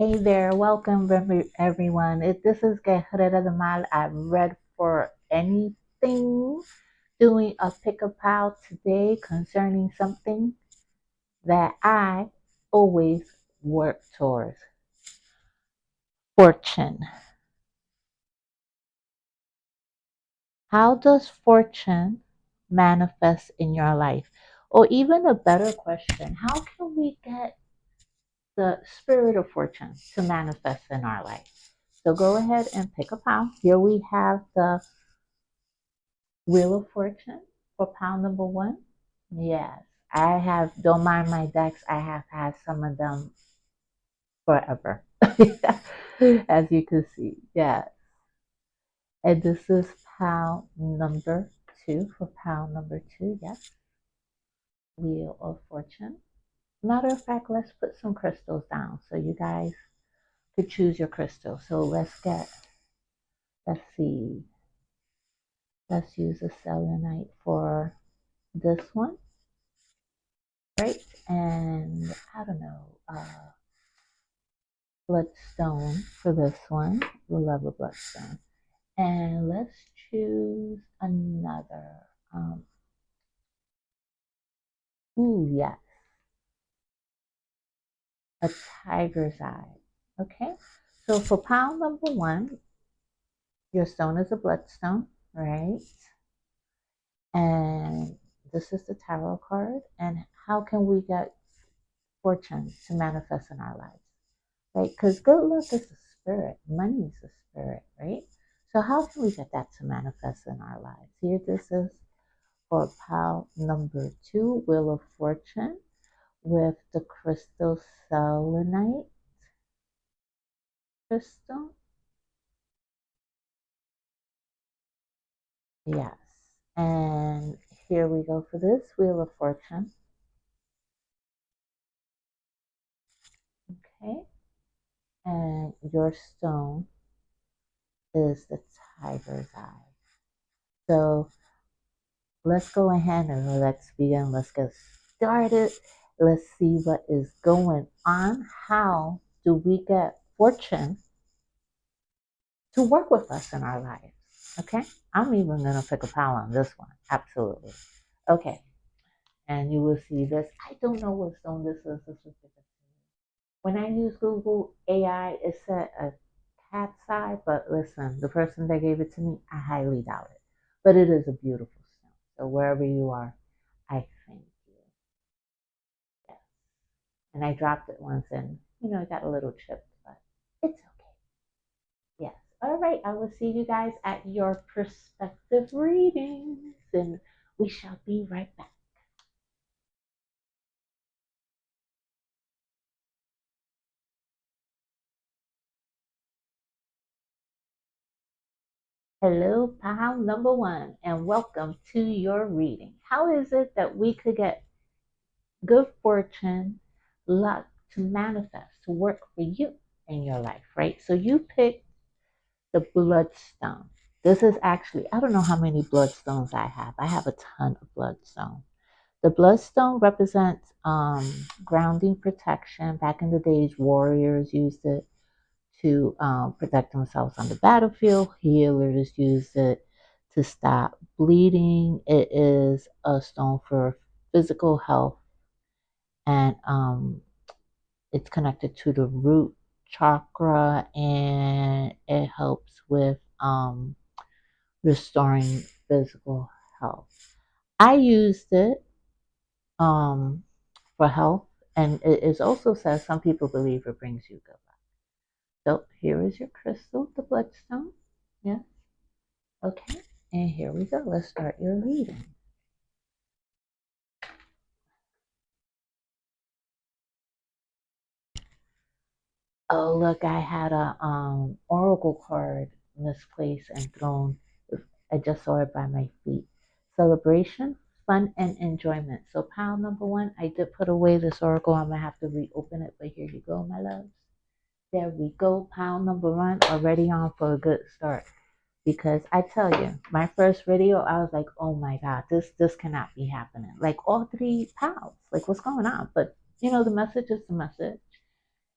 Hey there, welcome everyone. This is Guerrera de Mal. I'm ready for anything. Doing a pick a pal today concerning something that I always work towards fortune. How does fortune manifest in your life? Or even a better question, how can we get the spirit of fortune to manifest in our life? So go ahead and pick a pile. Here we have the Wheel of Fortune for pile number one. Yes, I have, don't mind my decks, I have had some of them forever. As you can see, yeah. And this is pile number two for pile number two, yes. Wheel of Fortune. Matter of fact, let's put some crystals down so you guys could choose your crystal. So let's see, let's use a selenite for this one, right? And I don't know, bloodstone for this one. We love a bloodstone. And let's choose another. Um, yes, a tiger's eye. Okay, so for pile number one, your stone is a bloodstone, right? And this is the tarot card. And how can we get fortune to manifest in our lives? Right? Because good luck is a spirit, money is a spirit, right? So how can we get that to manifest in our lives? Here, this is for pile number two, Wheel of Fortune, with the crystal selenite crystal. Yes. And here we go for this Wheel of Fortune. Okay. And your stone is the tiger's eye. So let's go ahead and let's begin. Let's get started. Let's see what is going on. How do we get fortune to work with us in our lives? Okay. I'm even going to pick a pile on this one. Absolutely. Okay. And you will see this. I don't know what stone this is. This is different. When I use Google AI, it said a cat's eye, but listen, the person that gave it to me, I highly doubt it. But it is a beautiful stone. So wherever you are, I thank you. Yes. And I dropped it once and, it got a little chipped, but it's okay. Yes. All right. I will see you guys at your perspective readings and we shall be right back. Hello, pal number one, and welcome to your reading. How is it that we could get good fortune, luck to manifest, to work for you in your life, right? So you picked the bloodstone. This is actually, I don't know how many bloodstones I have. I have a ton of bloodstones. The bloodstone represents grounding protection. Back in the days, warriors used it to protect themselves on the battlefield. Healers use it to stop bleeding. It is a stone for physical health, and it's connected to the root chakra, and it helps with restoring physical health. I used it um, for health, and it is also says some people believe it brings you good luck. So here is your crystal, the bloodstone. Yes. Okay, and here we go. Let's start your reading. Oh, look, I had a oracle card misplaced and thrown. I just saw it by my feet. Celebration, fun, and enjoyment. So pile number one, I did put away this oracle. I'm gonna have to reopen it, but here you go, my loves. There we go. Pile number one, already on for a good start. Because I tell you, my first video, I was like, oh my God, this cannot be happening. Like all three pals, like what's going on? But the message is the message.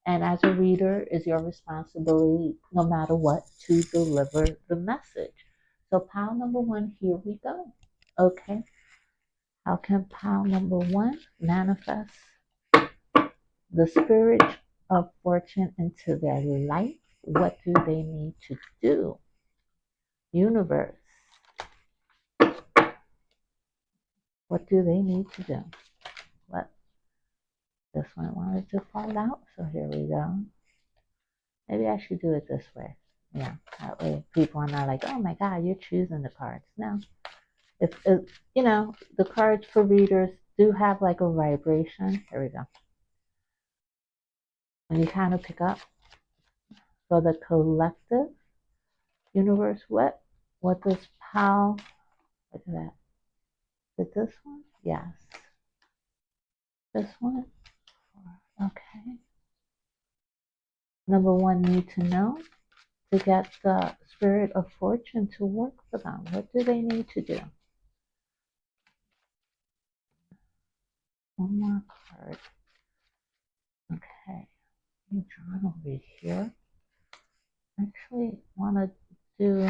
And as a reader, it's your responsibility, no matter what, to deliver the message. So, pile number one, here we go. Okay. How can pile number one manifest the spirit of fortune into their life? What do they need to do? Universe, what do they need to do? Let this one wanted to fall out, so here we go. Maybe I should do it this way. Yeah, that way people are not like, oh my God, you're choosing the cards. No, if the cards for readers do have like a vibration. Here we go. And you kind of pick up for the collective universe. What does POW? Look at that. Is it this one? Yes. This one? Okay. Number one, need to know to get the spirit of fortune to work for them. What do they need to do? One more card. Okay. Let me draw over here. I actually want to do.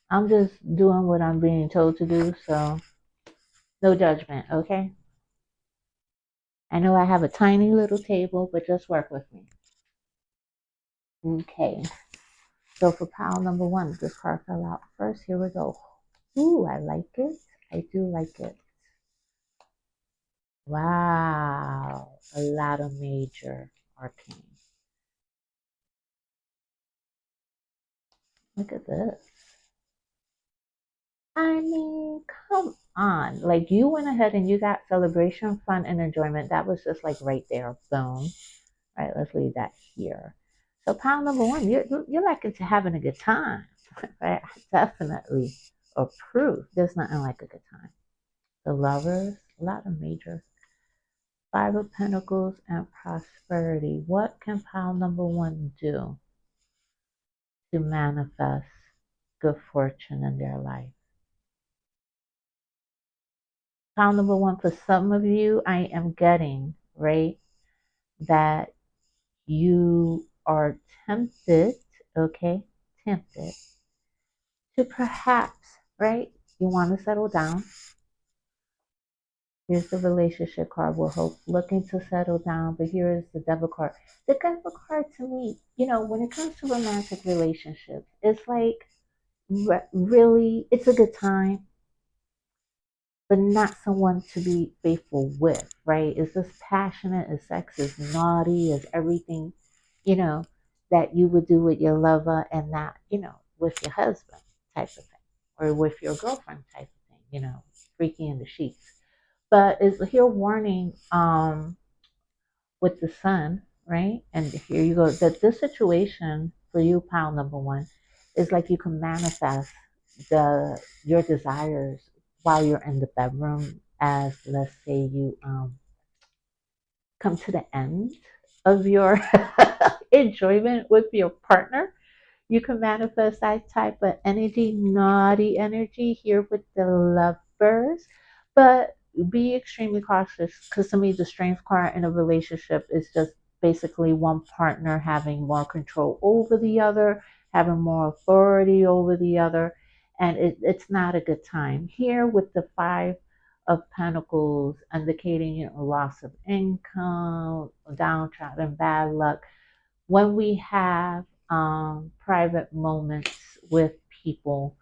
I'm just doing what I'm being told to do, so no judgment, okay? I know I have a tiny little table, but just work with me. Okay. So for pile number one, this card fell out first. Here we go. Ooh, I like it. I do like it. Wow. A lot of major arcane. Look at this. I mean, come on. Like you went ahead and you got celebration, fun, and enjoyment. That was just like right there. Boom. All right, let's leave that here. So pile number one, you're like into having a good time. Right? I definitely approve. There's nothing like a good time. The lovers, a lot of major. Five of Pentacles and prosperity. What can pile number one do to manifest good fortune in their life? Pile number one, for some of you, I am getting, right, that you are tempted, okay, tempted to perhaps, right, you want to settle down. Here's the relationship card. We're looking to settle down, but here is the devil card. The devil card to me, when it comes to romantic relationships, it's like really, it's a good time, but not someone to be faithful with, right? Is this passionate? Is sex is naughty? Is everything, you know, that you would do with your lover and not, with your husband type of thing, or with your girlfriend type of thing, freaky in the sheets. But is here warning with the sun, right? And here you go. That this situation for you, pile number one, is like you can manifest your desires while you're in the bedroom. As let's say you come to the end of your enjoyment with your partner, you can manifest that type of energy, naughty energy here with the lovers, but be extremely cautious because to me, the strength card in a relationship is just basically one partner having more control over the other, having more authority over the other, and it's not a good time. Here with the Five of Pentacles, indicating loss of income, downtrodden, bad luck when we have private moments with people,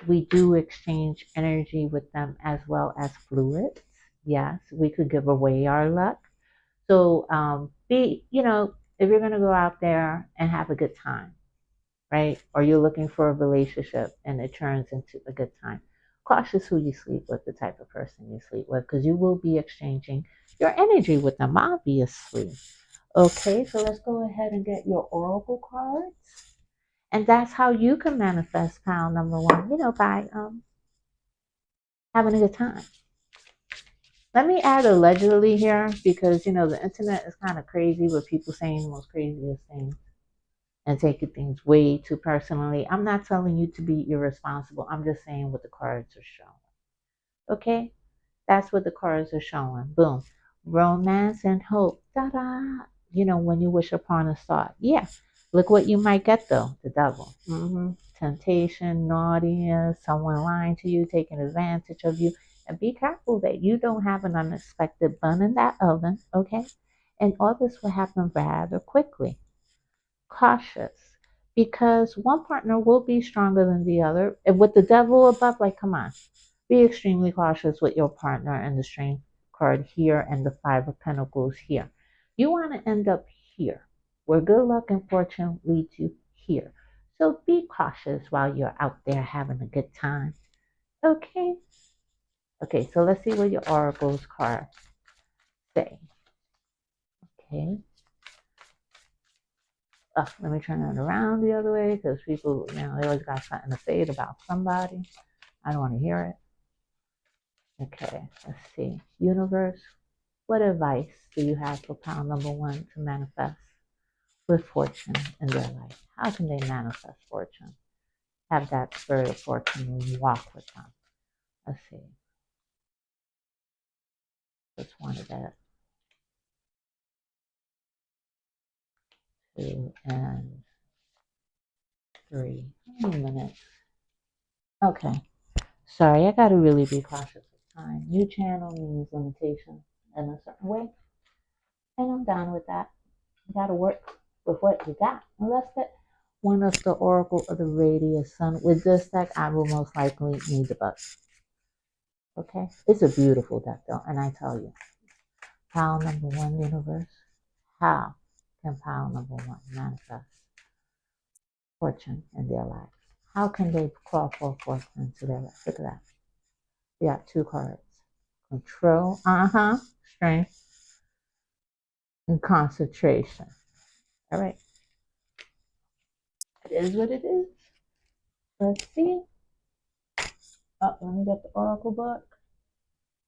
we do exchange energy with them as well as fluids. Yes, we could give away our luck. So if you're going to go out there and have a good time, right? Or you're looking for a relationship and it turns into a good time. Cautious who you sleep with, the type of person you sleep with, because you will be exchanging your energy with them, obviously. Okay, so let's go ahead and get your oracle cards. And that's how you can manifest pile number one, by having a good time. Let me add allegedly here because, the internet is kind of crazy with people saying the most craziest things. and taking things way too personally. I'm not telling you to be irresponsible. I'm just saying what the cards are showing. Okay? That's what the cards are showing. Boom. Romance and hope. Ta-da. When you wish upon a star. Yeah. Look what you might get though. The devil. Temptation, naughtiness, someone lying to you, taking advantage of you. And be careful that you don't have an unexpected bun in that oven. Okay? And all this will happen rather quickly. Cautious. Because one partner will be stronger than the other. And with the devil above, like, come on. Be extremely cautious with your partner and the strength card here and the five of pentacles here. You want to end up here, where good luck and fortune lead you here. So be cautious while you're out there having a good time. Okay? Okay, so let's see what your oracles card say. Okay. Oh, let me turn it around the other way because people, they always got something to say about somebody. I don't want to hear it. Okay, let's see. Universe, what advice do you have for pile number one to manifest with fortune in their life? How can they manifest fortune? Have that spirit of fortune walk with them. Let's see. Just wanted that. 2 and 3. How many minutes? Okay. Sorry, I gotta really be cautious with time. New channel means limitations in a certain way. And I'm down with that. You gotta work with what you got. And let's get one of the Oracle of the Radius Sun. With this deck, I will most likely need the book. Okay? It's a beautiful deck though, and I tell you. Pile number one, universe. How can pile number one manifest fortune in their lives? How can they call for fortune to their life? Look at that. We got 2 cards. Control, strength, and concentration. All right. It is what it is. Let's see. Oh, let me get the Oracle book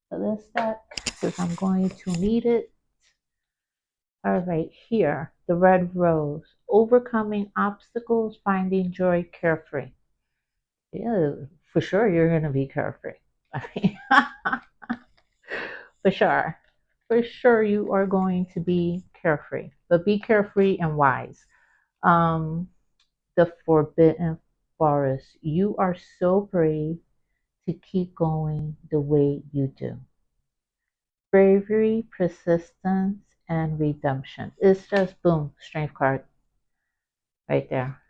for this deck because I'm going to need it. All right, here, the red rose. Overcoming obstacles, finding joy, carefree. Yeah, for sure you're going to be carefree. I mean, for sure. For sure you are going to be carefree. But be carefree and wise. Um, the forbidden forest. You are so brave to keep going the way you do. Bravery, persistence, and redemption. It's just boom, strength card right there.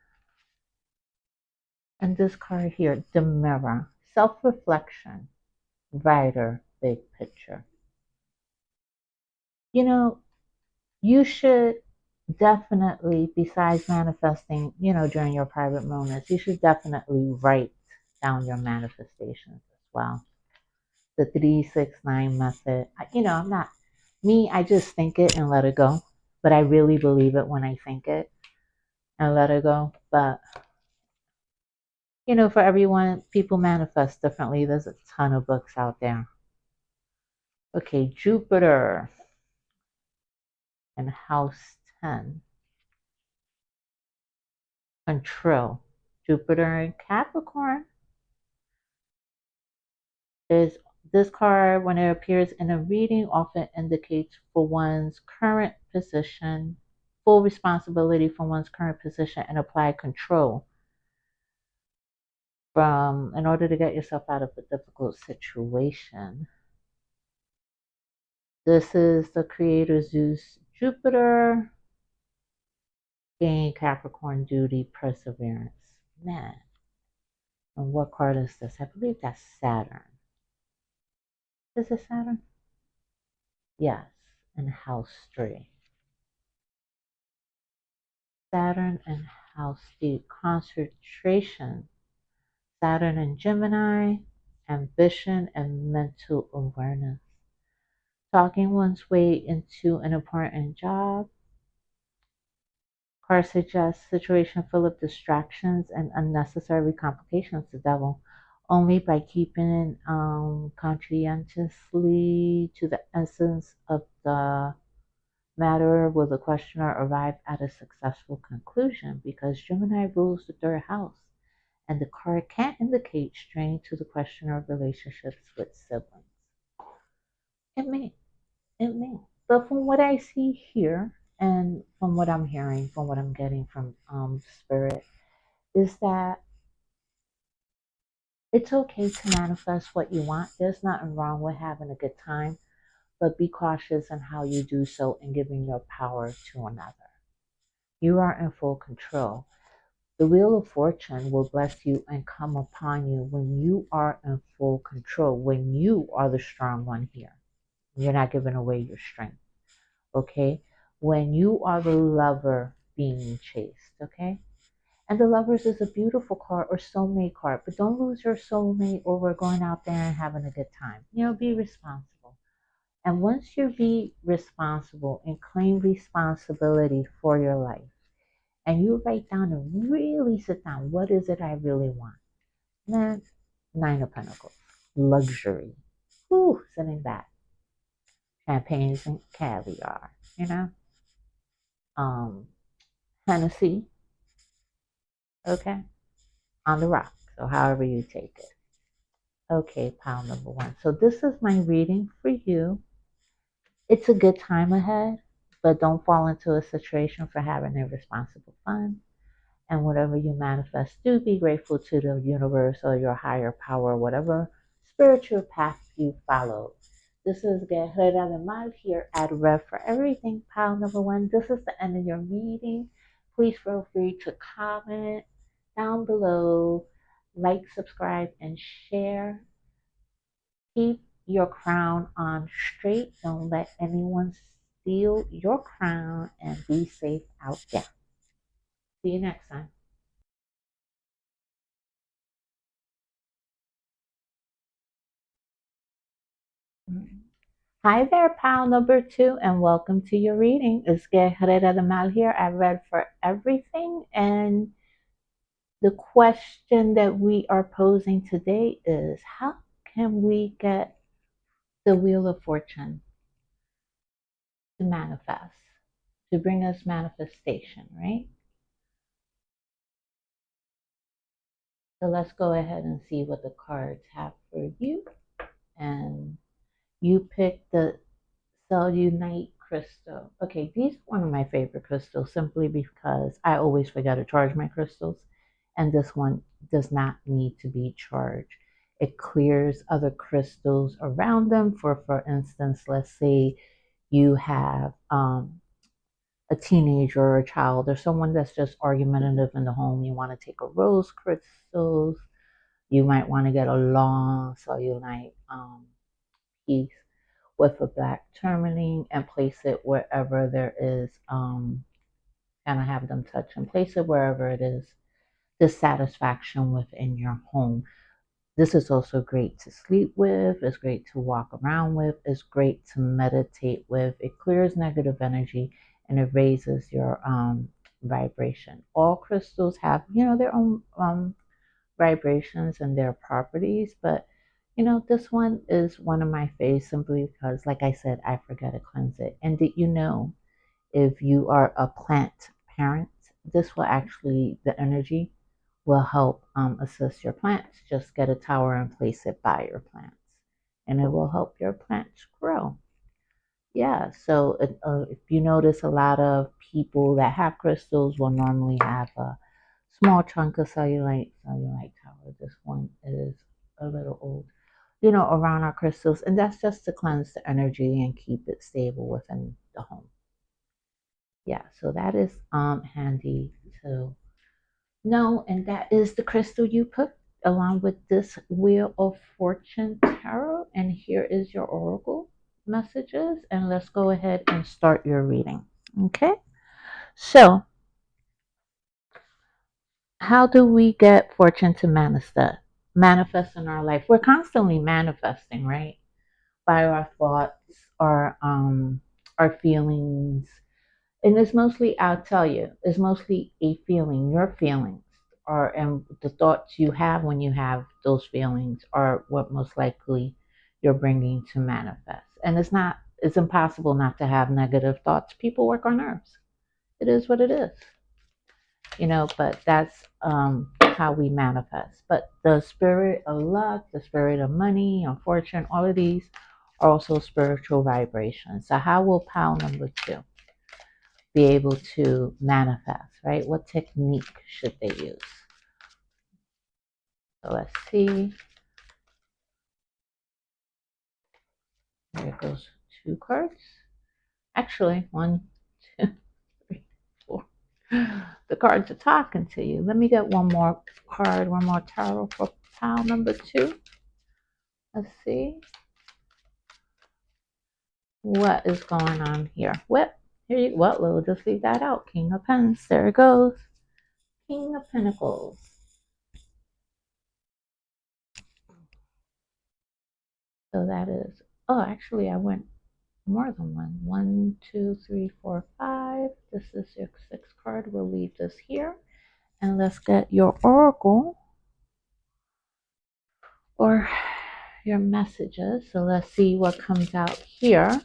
And this card here, the mirror, self-reflection, writer, big picture. You should definitely, besides manifesting, during your private moments, you should definitely write down your manifestations as well. The 3-6-9 method. I'm not me, I just think it and let it go. But I really believe it when I think it and let it go. But for everyone, people manifest differently. There's a ton of books out there. Okay, Jupiter and House 10. Control. Jupiter and Capricorn is this card, when it appears in a reading, often indicates for one's current position, full responsibility for one's current position and apply control in order to get yourself out of a difficult situation. This is the creator Zeus Jupiter, gain Capricorn duty, perseverance. Man. And what card is this? I believe that's Saturn. Is it Saturn? Yes, in House 3. Saturn and House 3. Concentration. Saturn and Gemini. Ambition and mental awareness. Talking one's way into an important job. Card suggests situation full of distractions and unnecessary complications. The devil. Only by keeping conscientiously to the essence of the Matter will the questioner arrive at a successful conclusion because Gemini rules the third house, and the card can't indicate strain to the questioner relationships with siblings. It may, it may. But from what I see here, and from what I'm hearing, from what I'm getting from Spirit, is that it's okay to manifest what you want. There's nothing wrong with having a good time, but be cautious in how you do so and giving your power to another. You are in full control. The wheel of fortune will bless you and come upon you when you are in full control, when you are the strong one here. You're not giving away your strength, okay? When you are the lover being chased, okay? And the lovers is a beautiful card or soulmate card, but don't lose your soulmate over going out there and having a good time. Be responsible. And once you be responsible and claim responsibility for your life, and you write down and really sit down, what is it I really want? Man, Nine of Pentacles, luxury. Whew, sitting back, champagnes and caviar, you know, um, Hennessy, okay, on the rock. So however you take it. Okay, pile number one. So this is my reading for you. It's a good time ahead, but don't fall into a situation for having irresponsible fun. And whatever you manifest, do be grateful to the universe or your higher power, whatever spiritual path you follow. This is Guerrera de Mal here at Rev for Everything, pile number one. This is the end of your meeting. Please feel free to comment down below, like, subscribe, and share. Keep your crown on straight. Don't let anyone steal your crown and be safe out there. See you next time. Hi there, pal number two, and welcome to your reading. It's Guerrera de Mal here. I read for everything, and the question that we are posing today is how can we get the Wheel of Fortune to manifest, to bring us manifestation, right? So let's go ahead and see what the cards have for you. And you picked the Cellunite crystal. Okay, these are one of my favorite crystals simply because I always forget to charge my crystals, and this one does not need to be charged. It clears other crystals around them. For instance, let's say you have a teenager or a child or someone that's just argumentative in the home. You want to take a rose crystals. You might want to get a long cellulite piece with a black tourmaline and place it wherever there is, kind of have them touch and place it wherever it is dissatisfaction within your home. This is also great to sleep with, it's great to walk around with, it's great to meditate with. It clears negative energy and it raises your vibration. All crystals have, their own vibrations and their properties, but this one is one of my faves simply because, like I said, I forget to cleanse it. And did you know if you are a plant parent, this will actually, the energy will help assist your plants. Just get a tower and place it by your plants, and it will help your plants grow. Yeah, so if you notice, a lot of people that have crystals will normally have a small chunk of cellulite tower. This one is a little old, around our crystals, and that's just to cleanse the energy and keep it stable within the home. Yeah, so that is handy to know, and that is the crystal you put along with this Wheel of Fortune tarot. And here is your oracle messages, and let's go ahead and start your reading. Okay, so how do we get fortune to manifest in our life? We're constantly manifesting, right? By our thoughts, our feelings, and it's mostly, I'll tell you, it's mostly a feeling. Your feelings are, and the thoughts you have when you have those feelings are what most likely you're bringing to manifest. And it's impossible not to have negative thoughts. People work on nerves. It is what it is, but that's how we manifest. But the spirit of luck, the spirit of money and fortune, all of these are also spiritual vibrations. So how will pile number 2 be able to manifest, right? What technique should they use? So let's see. There goes 2 cards. Actually, 1, 2, 3, 4. The cards are talking to you. Let me get one more card, one more tarot for pile number 2. Let's see what is going on here. Well, we'll just leave that out. King of Pens. There it goes. King of Pentacles. So that is. Oh, actually, I went more than one. 1, 2, 3, 4, 5. This is your 6th card. We'll leave this here. And let's get your oracle or your messages. So let's see what comes out here.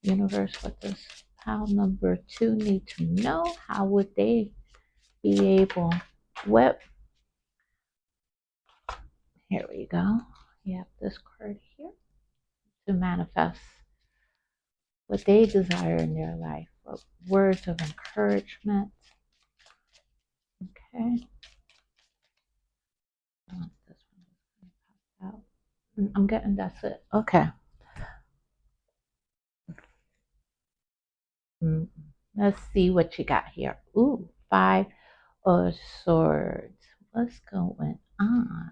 Universe, what does pile number 2 need to know? How would they be able? What? Here we go. You have this card here to manifest what they desire in their life. Words of encouragement. Okay. I want this one to pop out. I'm getting that's it. Okay. Let's see what you got here. Ooh, 5 of Swords. What's going on?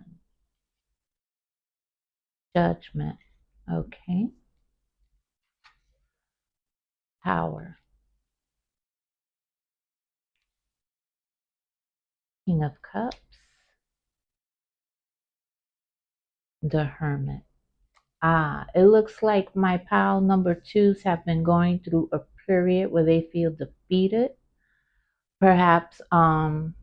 Judgment. Okay. Power. King of Cups. The Hermit. It looks like my pile number 2s have been going through a period where they feel defeated. Perhaps, and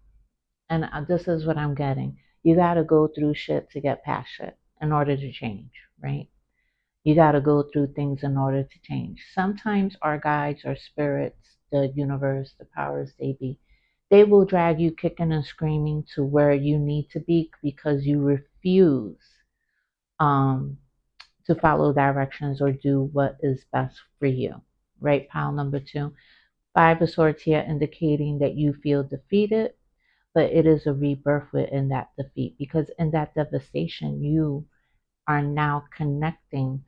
this is what I'm getting. You got to go through shit to get past shit in order to change, right? You got to go through things in order to change. Sometimes our guides, our spirits, the universe, the powers they be, they will drag you kicking and screaming to where you need to be because you refuse um, to follow directions or do what is best for you, right? Pile number 2. 5 of Swords here indicating that you feel defeated, but it is a rebirth within that defeat because in that devastation, you are now connecting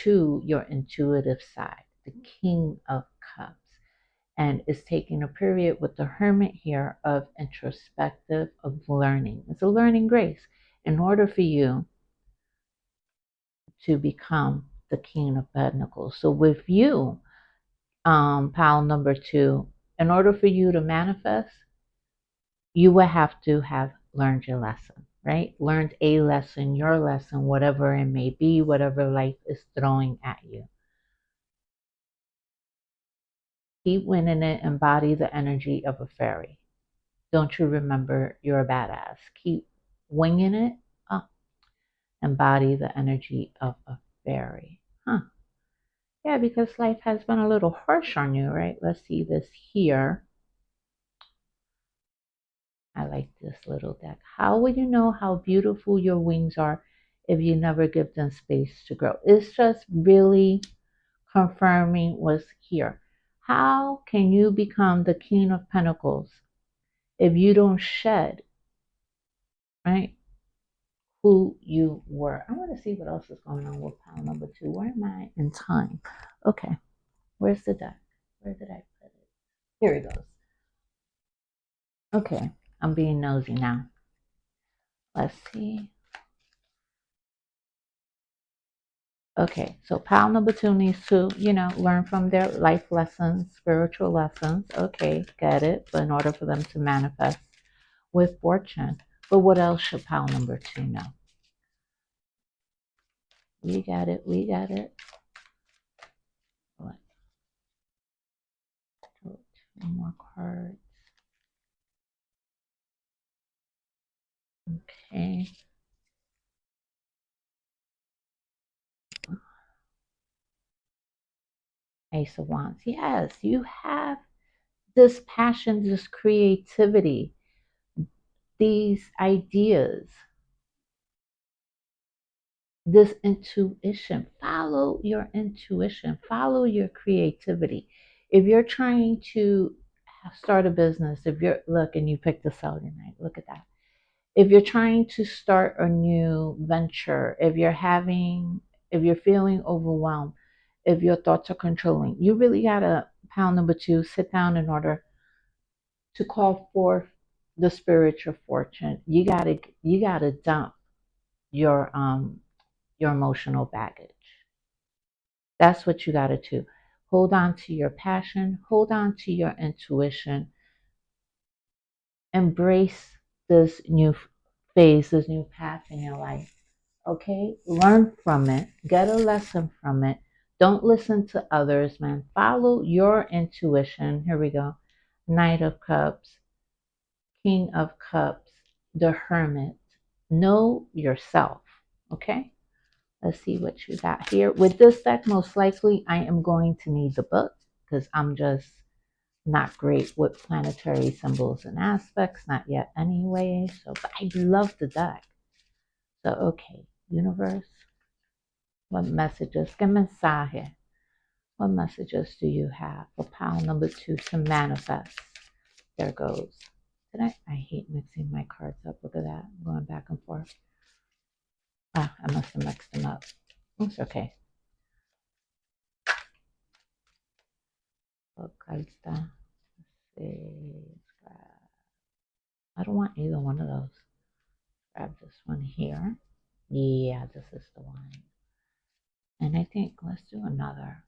to your intuitive side, the King of Cups. And it's taking a period with the Hermit here of introspective, of learning. It's a learning grace. In order for you to become the King of Pentacles. So with you, pile number 2, in order for you to manifest, you will have to have learned your lesson, right? Learned a lesson, your lesson, whatever it may be, whatever life is throwing at you. Keep winning it, embody the energy of a fairy. Don't you remember you're a badass? Keep winging it up. Embody the energy of a fairy. Huh. Yeah, because life has been a little harsh on you, right? Let's see this here. I like this little deck. How will you know how beautiful your wings are if you never give them space to grow? It's just really confirming what's here. How can you become the King of Pentacles if you don't shed, right, who you were? I want to see what else is going on with pile number 2. Where am I in time? Okay, where's the deck? Where did I put it? Here it goes. Okay, I'm being nosy now. Let's see. Okay, so pile number 2 needs to, learn from their life lessons, spiritual lessons. Okay, get it. But in order for them to manifest with fortune. But what else should pile number 2 know? We got it. We got it. What? 2 more cards. Okay. Ace of Wands. Yes, you have this passion, this creativity, these ideas, this intuition. Follow your intuition, follow your creativity. If you're trying to start a business, if you're, look, and you picked the selenite, look at that. If you're trying to start a new venture, if you're feeling overwhelmed, if your thoughts are controlling, you really gotta, pound number two, sit down in order to call forth the spiritual fortune. You gotta dump your emotional baggage. That's what you gotta do. Hold on to your passion, hold on to your intuition, embrace this new phase, this new path in your life. Okay? Learn from it, get a lesson from it. Don't listen to others, man. Follow your intuition. Here we go. Knight of Cups, King of Cups, the Hermit. Know yourself. Okay? Let's see what you got here. With this deck, most likely I am going to need the book because I'm just not great with planetary symbols and aspects, not yet anyway. So, but I love the deck. So, okay, universe, what messages? ¿Qué mensaje? What messages do you have for pile number two to manifest? There goes. I hate mixing my cards up. Look at that. I'm going back and forth. Ah, I must have mixed them up. It's okay. Look, ahí está. I don't want either one of those. Grab this one here. Yeah, this is the one. And I think let's do another.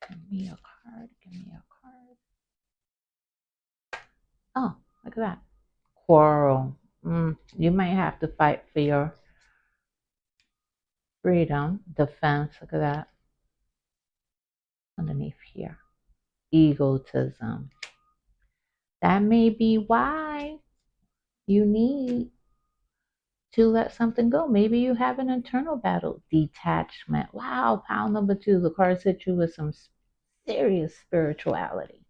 Give me a card. Give me a card. Oh, look at that. Quarrel. You might have to fight for your freedom. Defense. Look at that. Underneath here. Egotism. That may be why you need to let something go. Maybe you have an internal battle. Detachment. Wow, pile number two. The card hit you with some serious spirituality.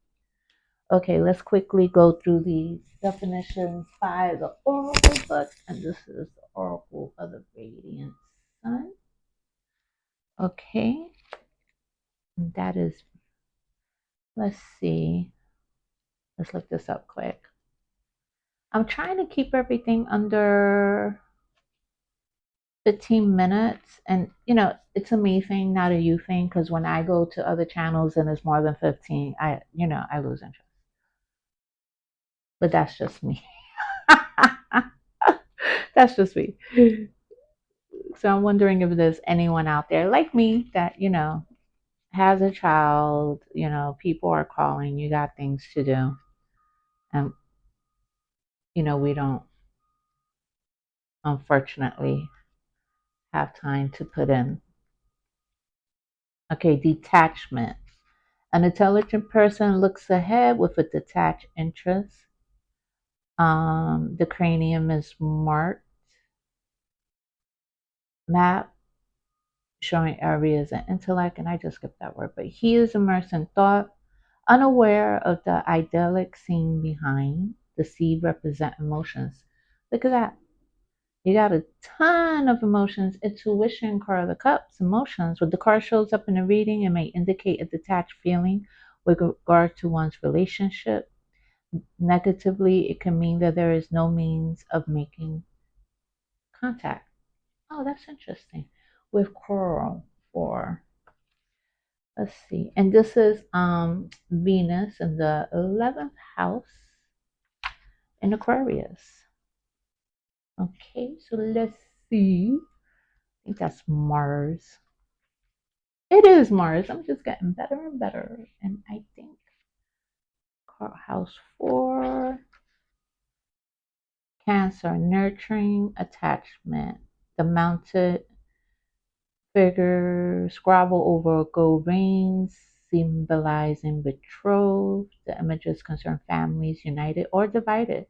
Okay, let's quickly go through these definitions by the Oracle book. And this is the Oracle of the Radiant Sun. Okay, and that is, let's see. Let's look this up quick. I'm trying to keep everything under 15 minutes. And, it's a me thing, not a you thing. Because when I go to other channels and it's more than 15, I lose interest. But that's just me. That's just me. So I'm wondering if there's anyone out there like me that, has a child, people are calling, you got things to do. And, we don't, unfortunately, have time to put in. Okay, detachment. An intelligent person looks ahead with a detached interest. The cranium is map showing areas of intellect, and I just skipped that word, but he is immersed in thought, unaware of the idyllic scene behind. The seed represent emotions. Look at that. You got a ton of emotions. Intuition, card of the cups, emotions. When the card shows up in a reading, it may indicate a detached feeling with regard to one's relationship. Negatively, it can mean that there is no means of making contact. Oh, that's interesting. With coral, or let's see, and this is Venus in the 11th house in Aquarius. Okay, so let's see. I think that's Mars. It is Mars. I'm just getting better and better. And I think house 4, Cancer, nurturing attachment. The mounted figure scribble over gold rings, symbolizing betrothed. The images concern families united or divided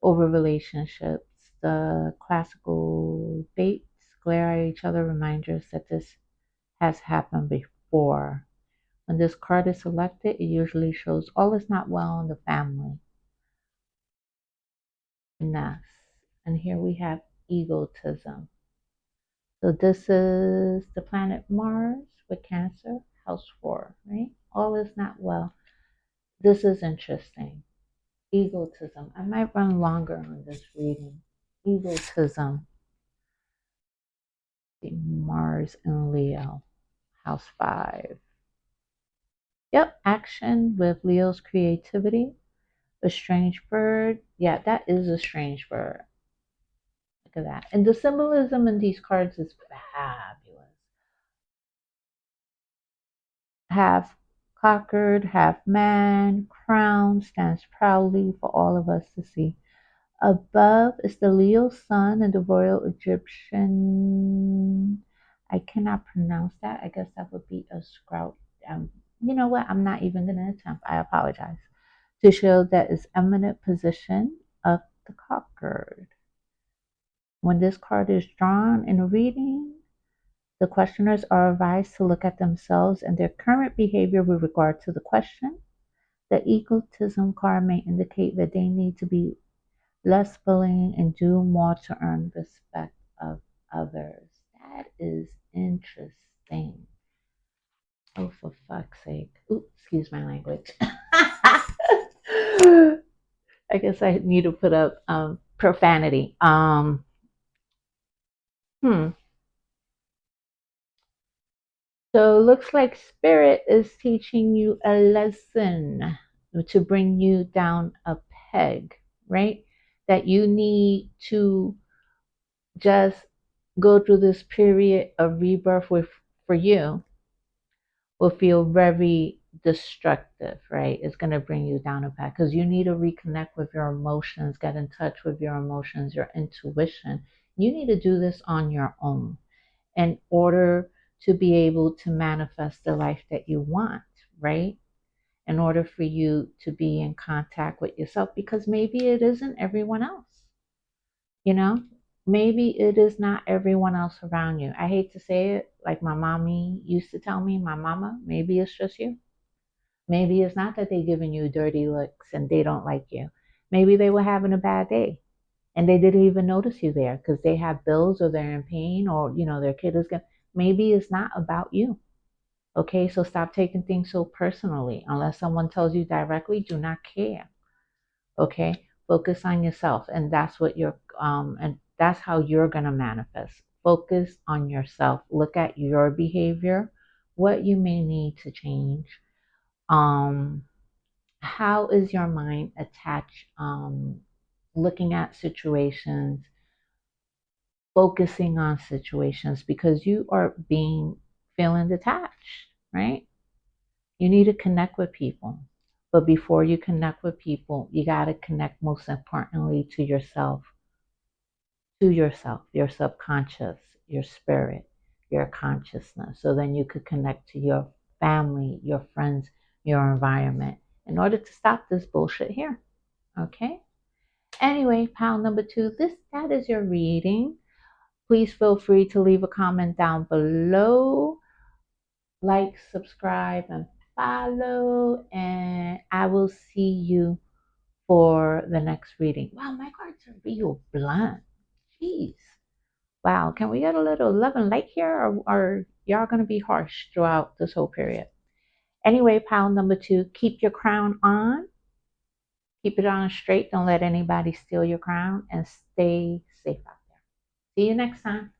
over relationships. The classical dates glare at each other, reminders that this has happened 4. When this card is selected, it usually shows all is not well in the family. Finesse. And here we have egotism. So this is the planet Mars with Cancer, house 4, right? All is not well. This is interesting. Egotism. I might run longer on this reading. Egotism. Mars and Leo, house 5. Yep, action with Leo's creativity. A strange bird. Yeah, that is a strange bird. Look at that. And the symbolism in these cards is fabulous. Half conquered, half man, crown stands proudly for all of us to see. Above is the Leo sun and the Royal Egyptian. I cannot pronounce that. I guess that would be a sprout. You know what? I'm not even going to attempt. I apologize. To show that its eminent position of the conquered. When this card is drawn in a reading, the questioners are advised to look at themselves and their current behavior with regard to the question. The egotism card may indicate that they need to be less bullying and do more to earn respect of others. That is interesting. Oh, for fuck's sake. Ooh, excuse my language. I guess I need to put up profanity. Hmm. So it looks like Spirit is teaching you a lesson to bring you down a peg, right? That you need to just go through this period of rebirth with for you will feel very destructive, right? It's going to bring you down a path because you need to reconnect with your emotions, get in touch with your emotions, your intuition. You need to do this on your own in order to be able to manifest the life that you want, right? In order for you to be in contact with yourself, because maybe it isn't everyone else, you know? Maybe it is not everyone else around you. I hate to say it, like my mommy used to tell me, my mama, maybe it's just you. Maybe it's not that they're giving you dirty looks and they don't like you. Maybe they were having a bad day and they didn't even notice you there because they have bills or they're in pain or, their kid is going to. Maybe it's not about you. Okay, so stop taking things so personally. Unless someone tells you directly, do not care. Okay, focus on yourself, and that's what and that's how you're gonna manifest. Focus on yourself. Look at your behavior, what you may need to change. Um, how is your mind attached? Looking at situations, focusing on situations because you are being feeling detached, right? You need to connect with people. But before you connect with people, you got to connect most importantly to yourself, your subconscious, your spirit, your consciousness. So then you could connect to your family, your friends, your environment in order to stop this bullshit here. Okay? Anyway, pile number 2, that is your reading. Please feel free to leave a comment down below. Like, subscribe, and follow. And I will see you for the next reading. Wow, my cards are real blunt. Jeez. Wow, can we get a little love and light here? Or are y'all going to be harsh throughout this whole period? Anyway, pile number 2, keep your crown on. Keep it on straight. Don't let anybody steal your crown and stay safe out there. See you next time.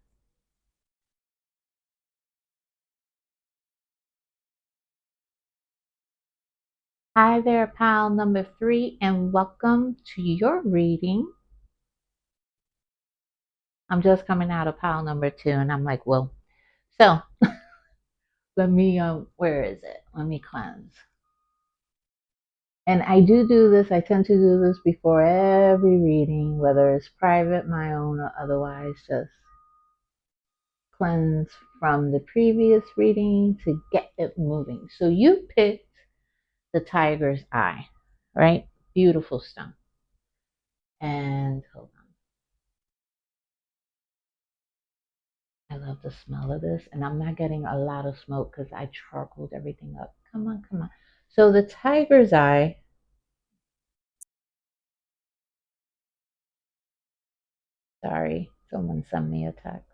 Hi there, pile number 3, and welcome to your reading. I'm just coming out of pile number 2, and I'm like, well, so let me, where is it? Let me cleanse. And I do this, I tend to do this before every reading, whether it's private, my own, or otherwise, just cleanse from the previous reading to get it moving. So you picked the tiger's eye, right? Beautiful stone. And hold on. I love the smell of this, and I'm not getting a lot of smoke because I charcoaled everything up. Come on, come on. So the tiger's eye, sorry, someone sent me a text.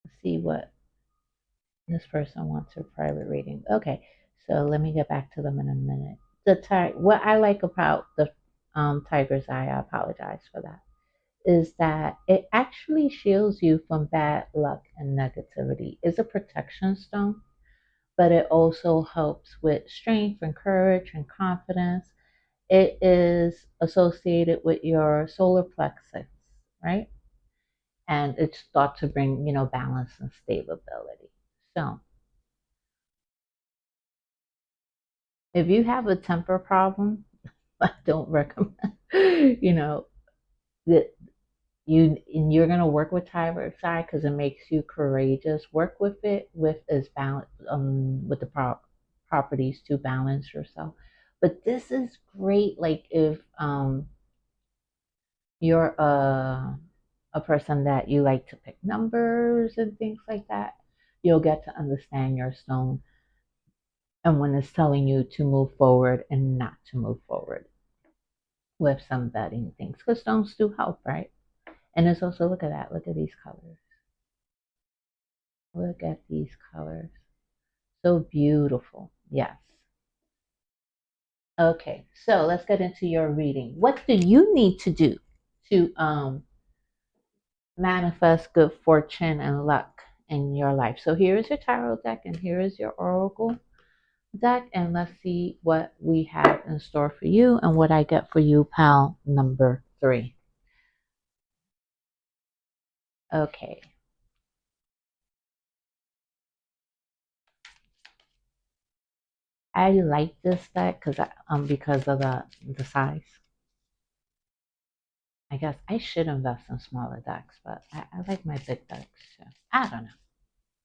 Let's see what this person wants her private reading. Okay, so let me get back to them in a minute. What I like about the tiger's eye, I apologize for that, is that it actually shields you from bad luck and negativity. It's a protection stone, but it also helps with strength and courage and confidence. It is associated with your solar plexus, right? And it's thought to bring, balance and stability. So if you have a temper problem, I don't recommend, that you're gonna work with Tiger side because it makes you courageous. Work with it with its balance, with the properties to balance yourself. But this is great, like if you're a person that you like to pick numbers and things like that, you'll get to understand your stone and when it's telling you to move forward and not to move forward with some vetting things. Because stones do help, right? And it's also, look at that, look at these colors. Look at these colors. So beautiful. Yes. Okay, so let's get into your reading. What do you need to do to manifest good fortune and luck in your life? So here is your tarot deck and here is your oracle deck, and let's see what we have in store for you and what I get for you, pal number 3. Okay. I like this deck because of the size. I guess I should invest in smaller decks, but I like my big decks too. I don't know.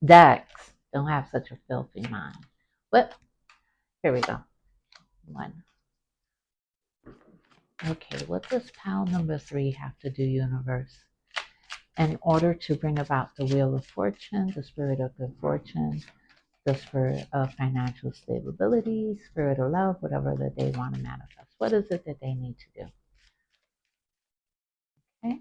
Decks don't have such a filthy mind. But here we go. One. Okay, what does pile number 3 have to do, universe? In order to bring about the wheel of fortune, the spirit of good fortune, the spirit of financial stability, spirit of love, whatever that they want to manifest. What is it that they need to do? Okay.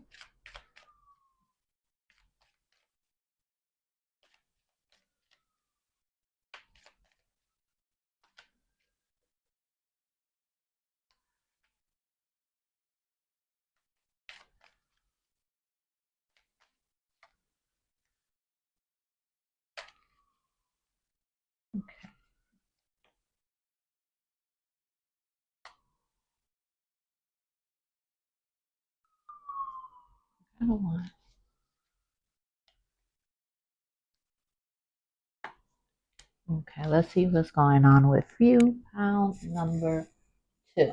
I don't want. Okay, let's see what's going on with you. Pile number 2.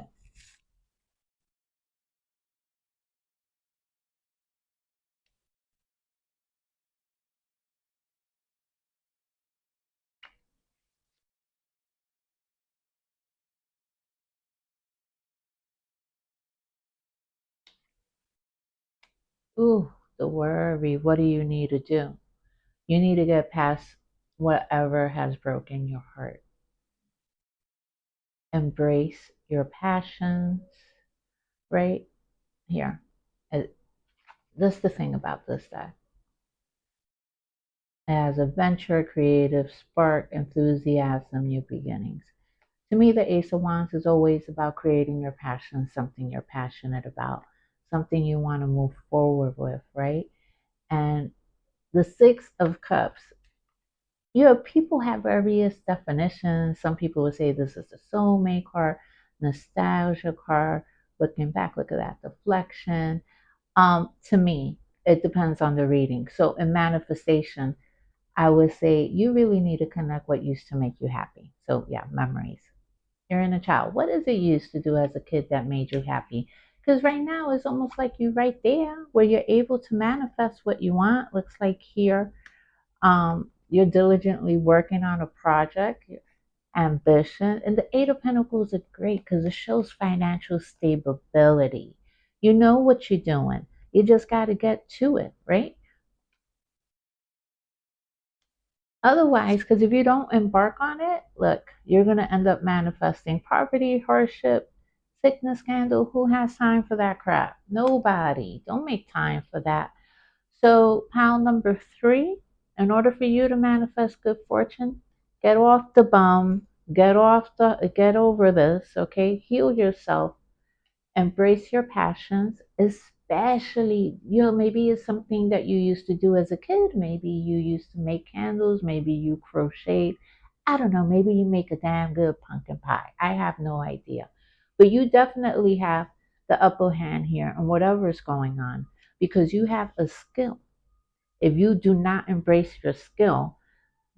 Ooh, the worry. What do you need to do? You need to get past whatever has broken your heart. Embrace your passions, right? Here. That's the thing about this deck. As adventure, creative spark, enthusiasm, new beginnings. To me, the Ace of Wands is always about creating your passion, something you're passionate about, something you want to move forward with, right? And the Six of Cups, people have various definitions. Some people would say this is a soulmate card, nostalgia card. Looking back, look at that deflection. To me, it depends on the reading. So in manifestation, I would say you really need to connect what used to make you happy. So yeah, memories. You're in a child. What is it you used to do as a kid that made you happy? Because right now it's almost like you right there where you're able to manifest what you want. Looks like here, you're diligently working on a project, ambition, and the Eight of Pentacles are great because it shows financial stability. You know what you're doing. You just got to get to it, right? Otherwise, because if you don't embark on it, look, you're going to end up manifesting poverty, hardship, sickness, scandal. Who has time for that crap? Nobody. Don't make time for that. So, pile number three, in order for you to manifest good fortune, get off the bum, get over this, okay? Heal yourself, embrace your passions, especially, maybe it's something that you used to do as a kid. Maybe you used to make candles, maybe you crocheted. I don't know, maybe you make a damn good pumpkin pie. I have no idea. But you definitely have the upper hand here on whatever is going on because you have a skill. If you do not embrace your skill,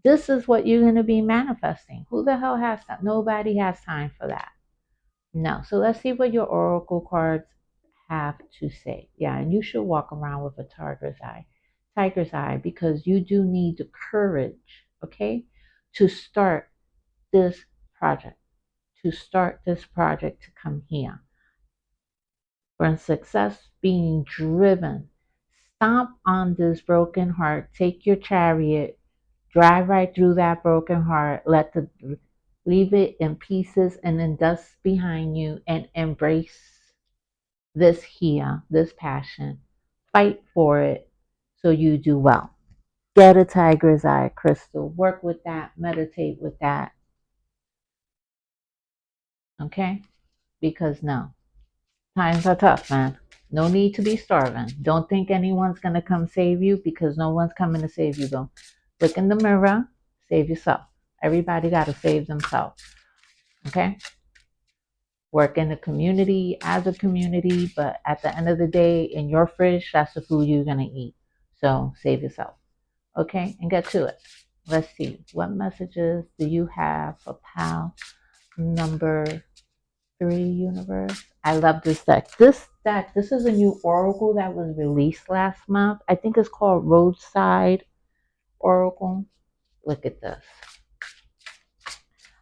this is what you're going to be manifesting. Who the hell has that? Nobody has time for that. No. So let's see what your oracle cards have to say. Yeah, and you should walk around with a tiger's eye, because you do need the courage, okay, to start this project, to come here. For success being driven, stomp on this broken heart, take your chariot, drive right through that broken heart, leave it in pieces and in dust behind you, and embrace this here, this passion. Fight for it so you do well. Get a tiger's eye crystal. Work with that. Meditate with that. Okay? Because no, times are tough, man. No need to be starving. Don't think anyone's going to come save you, because no one's coming to save you, though. Look in the mirror, save yourself. Everybody got to save themselves. Okay? Work in the community as a community, but at the end of the day, in your fridge, that's the food you're going to eat. So save yourself. Okay? And get to it. Let's see. What messages do you have for pal number three, universe? I love this deck. This is a new oracle that was released last month. I think it's called Roadside Oracle. Look at this.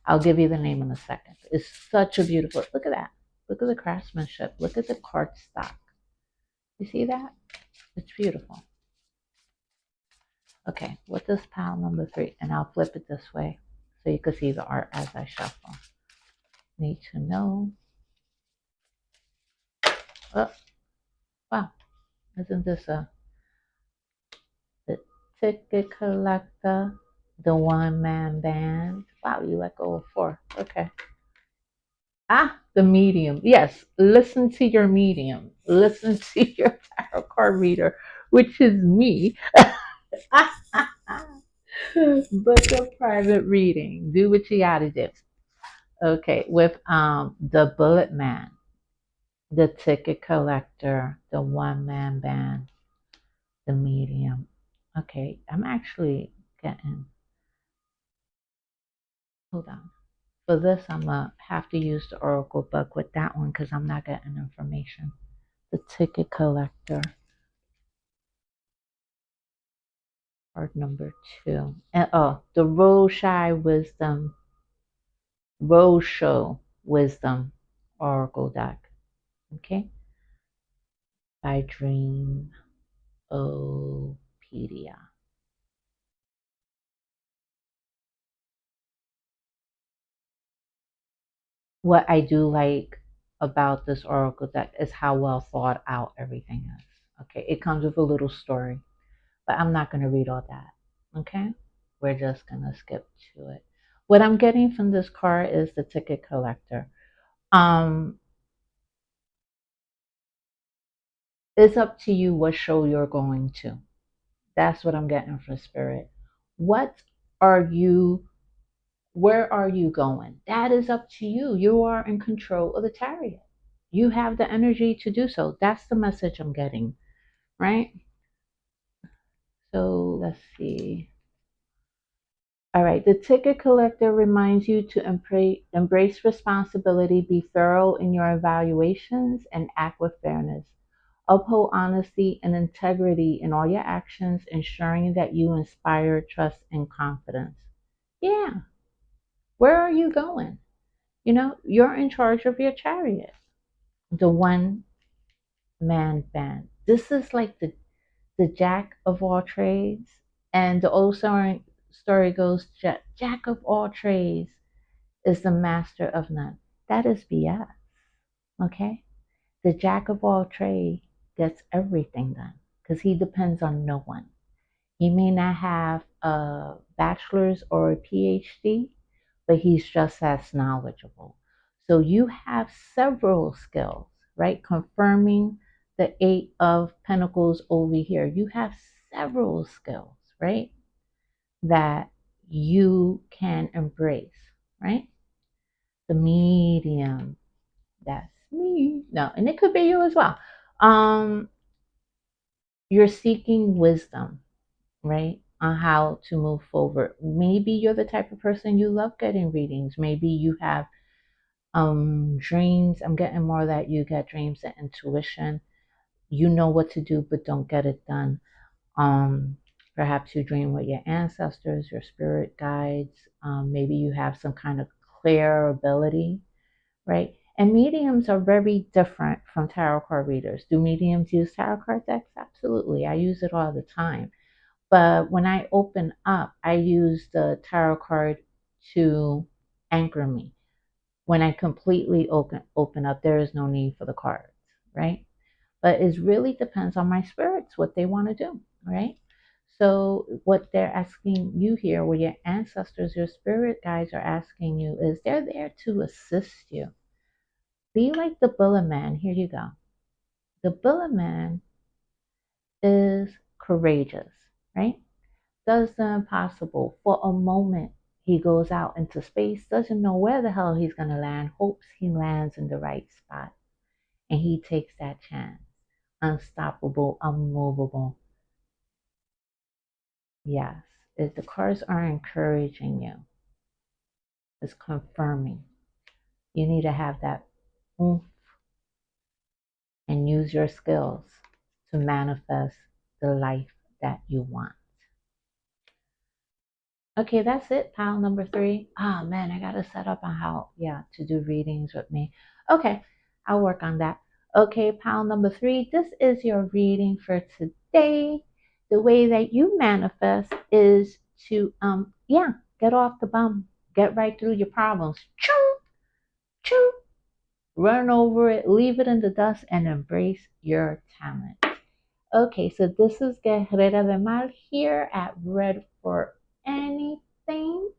I'll give you the name in a second. It's such a beautiful, look at that. Look at the craftsmanship. Look at the cardstock. You see that? It's beautiful. Okay, what does pile number three? And I'll flip it this way so you can see the art as I shuffle. Need to know. Oh, wow. Isn't this the ticket collector, the one man band? Wow, you let go of four. Okay. Ah, the medium. Yes, listen to your medium. Listen to your tarot card reader, which is me. Book a private reading. Do what you gotta do. Okay, with the Bullet Man, the ticket collector, the one man band, the medium. Okay, I'm actually getting, hold on. For this, I'm gonna have to use the Oracle book with that one because I'm not getting information. The ticket collector, card number two. And oh, the Roadshow Wisdom Oracle deck. Okay, by Dreamopedia. What I do like about this oracle deck is how well thought out everything is. Okay, it comes with a little story, but I'm not going to read all that. Okay, we're just going to skip to it. What I'm getting from this card is the ticket collector. Um, it's up to you what show you're going to. That's what I'm getting from spirit. What are you Where are you going? That is up to you. You are in control of the chariot. You have the energy to do so. That's the message I'm getting, right? So let's see. All right. The ticket collector reminds you to embrace responsibility, be thorough in your evaluations, and act with fairness. Uphold honesty and integrity in all your actions, ensuring that you inspire trust and confidence. Yeah. Where are you going? You're in charge of your chariot. The one man band. This is like the jack of all trades. And the old story goes, Jack of all trades is the master of none. That is BS. Okay? The Jack of all trades gets everything done because he depends on no one. He may not have a bachelor's or a PhD, but he's just as knowledgeable. So you have several skills, right? Confirming the Eight of Pentacles over here. You have several skills, right? That you can embrace, right? The medium, that's me. No, and it could be you as well. Um, you're seeking wisdom, right? On how to move forward. Maybe you're the type of person you love getting readings. Maybe you have dreams. I'm getting more that you get dreams and intuition. You know what to do, but don't get it done. Um, Perhaps you dream with your ancestors, your spirit guides. Maybe you have some kind of clear ability, right? And mediums are very different from tarot card readers. Do mediums use tarot card decks? Absolutely. I use it all the time. But when I open up, I use the tarot card to anchor me. When I completely open up, there is no need for the cards, right? But it really depends on my spirits, what they want to do, right? So what they're asking you here, what your ancestors, your spirit guides are asking you is they're there to assist you. Be like the Bulla Man. Here you go. The Bulla Man is courageous, right? Does the impossible for a moment. He goes out into space, doesn't know where the hell he's going to land, hopes he lands in the right spot, and he takes that chance. Unstoppable, unmovable. Yes, if the cards are encouraging you, it's confirming. You need to have that oomph and use your skills to manifest the life that you want. Okay, that's it, pile number 3. Oh man, I gotta set up on how, to do readings with me. Okay, I'll work on that. Okay, pile number 3, this is your reading for today. The way that you manifest is to, get off the bum, get right through your problems. Choo, choo, run over it, leave it in the dust, and embrace your talent. Okay, so this is Guerrera de Mal here at Red for Anything.